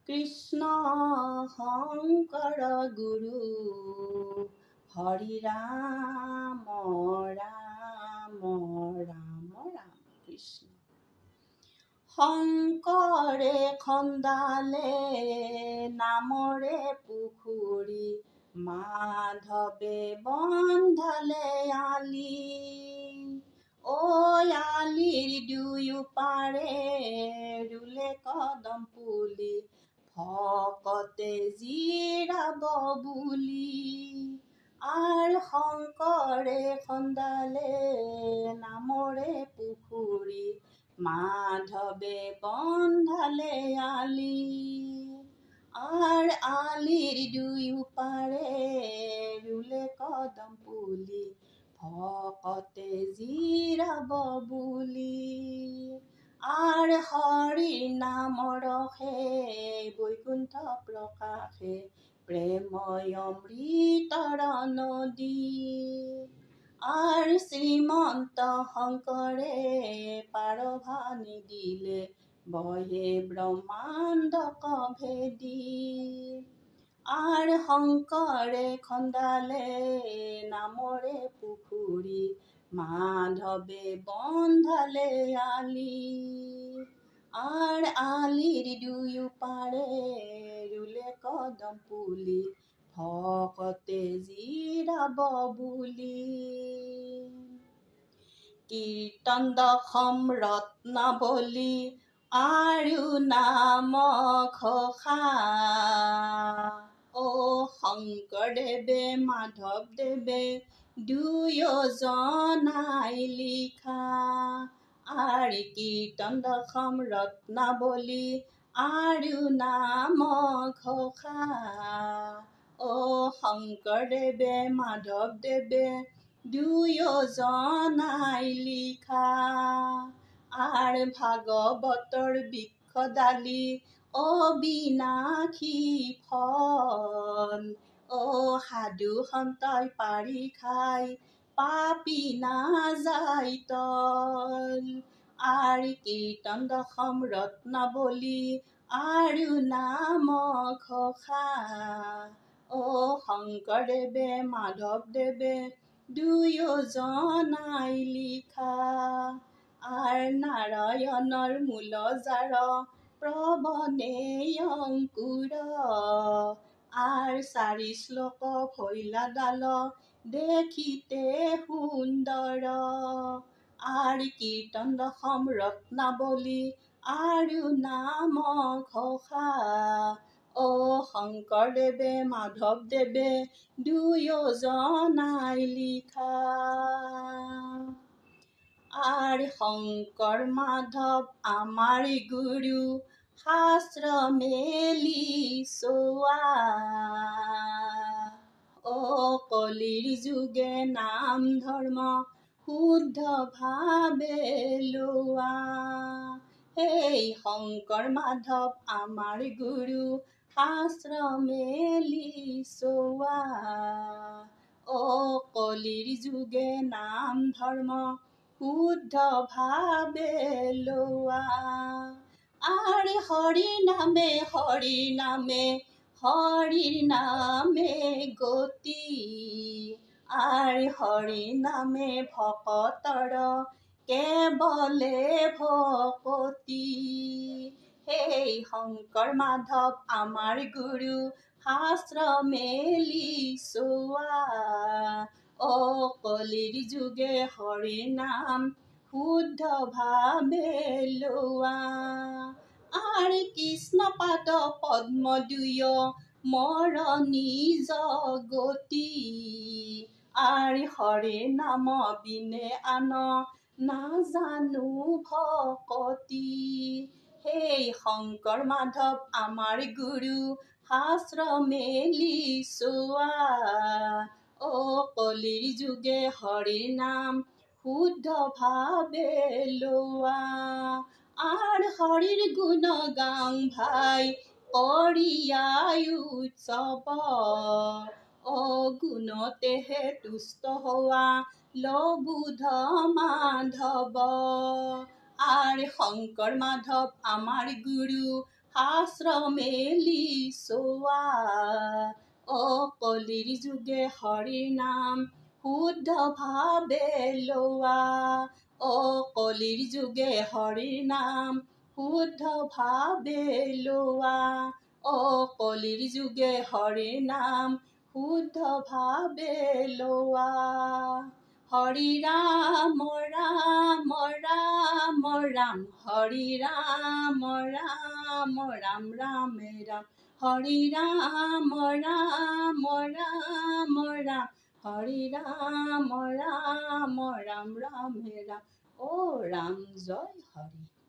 কৃষ্ণ শংকৰ গুৰু হৰি ৰাম ৰাম ৰাম ৰাম কৃষ্ণ। শংকৰে খন্দালে নামৰে পুখুৰী, মাধৱে বন্ধালে আলি। ঐ আলিৰ দুয়ো পাৰে ৰুলে কদম পুলি, ভকতে জিৰাব বুলি। আৰু শংকৰে খন্দালে নামৰে পুখুৰী, মাধৱে বন্ধালে আলি। আৰ আলিৰ দুয়ো পাৰে ৰুলে কদম পুলি, ভকতে জিৰাব বুলি। আৰ হৰিৰ নাম ৰসে বৈকুণ্ঠ প্ৰকাশে, প্ৰেময় অমৃতৰ নদী। আৰ শ্ৰীমন্ত শংকৰে পাৰভানি দিলে, বহে ব্ৰহ্মাণ্ডক ভেদি। আৰ শংকৰে খন্দালে নামৰে পুখুৰী, মাধৱে বন্ধালে আলি। আৰ আলিৰ দুয়ো পাৰে ৰুলে কদম পুলি, ভকতে জিৰাব বুলি। কীৰ্তন দশম ৰত্নাৱলী আৰু নাম ঘোষা, অ শংকৰদেৱে মাধৱদেৱে দুয়োজনাই লিখা। আৰ কীৰ্তন দশম ৰত্নাৱলী আৰু নাম ঘোষা, অ শংকৰদেৱে মাধৱদেৱে দুয়োজনাই লিখা। আৰ ভাগৱতৰ বৃক্ষডালি অবিনাশী ফল, অ সাধু সন্তই পাৰি খাই পাপী নাযায় তল। আৰ কীৰ্তন দশম ৰত্নাৱলী আৰু নাম ঘোষা, অ শংকৰদেৱে মাধৱদেৱে দুয়োজনাই লিখা। আৰ নাৰায়ণৰ মূল যাৰ প্ৰৱনে অংকুৰ, আৰ ৪ শ্লোক ভৈলাডাল দেখিতে সুন্দৰ। আৰ কীৰ্তন দশম ৰত্নাৱলী আৰু নাম ঘোষা, অ শংকৰদেৱে মাধৱদেৱে দুয়োজনাই লিখা। আৰ শংকৰ মাধৱ আমাৰ গুৰু, শাস্ত্ৰ মেলি চোৱা। অ কলিৰ যুগে নাম ধৰ্ম শুদ্ধ ভাৱে লোৱা। সেই শংকৰ মাধৱ আমাৰ গুৰু, শাস্ত্ৰ মেলি চোৱা। অ কলিৰ যুগে নাম ধৰ্ম শুদ্ধ ভাৱে লোৱা। আৰ হৰি নামে হৰিৰ নামে গতি, আৰ হৰি নামে ভকতৰ কেৱলে ভকতি। সেই শংকৰ মাধৱ আমাৰ গুৰু, শাস্ত্ৰ মেলি চোৱা। অ কলিৰ যুগে হৰিৰ নাম শুদ্ধ ভাৱে লোৱা। আৰ কৃষ্ণ পাদ পদ্ম দুয়ো মোৰ নিজ গতি, আৰ হৰিৰ নাম বিনে আন নাজানো ভকতি। সেই শংকৰ মাধৱ আমাৰ গুৰু, শাস্ত্ৰ মেলি চোৱা। অ কলিৰ যুগে হৰিৰ নাম শুদ্ধ ভাৱে লোৱা। আৰ হৰিৰ গুণ গাং ভাই কৰিয়াই উৎসৱ, অগুণতেহে তুষ্ট হোৱা লবুধ মাধৱ। আৰ শংকৰ মাধৱ আমাৰ গুৰু, আশ্ৰমেলি চোৱা কলিৰ যোগে হৰিৰ নাম শুদ্ধ ভাৱে লোৱা কলিৰ যোগে হৰিৰ নাম শুদ্ধ ভাৱে লোৱা কলিৰ যোগে হৰিৰ নাম শুদ্ধ ভাৱে লোৱা হৰি ৰাম ৰাম ৰাম ৰাম হৰি ৰাম ৰাম ৰাম ৰাম ৰাম হৰি ৰাম ৰাম ৰাম ৰাম হৰি ৰাম ৰাম ৰাম ৰাম ৰাম ৰাম জয় হৰি।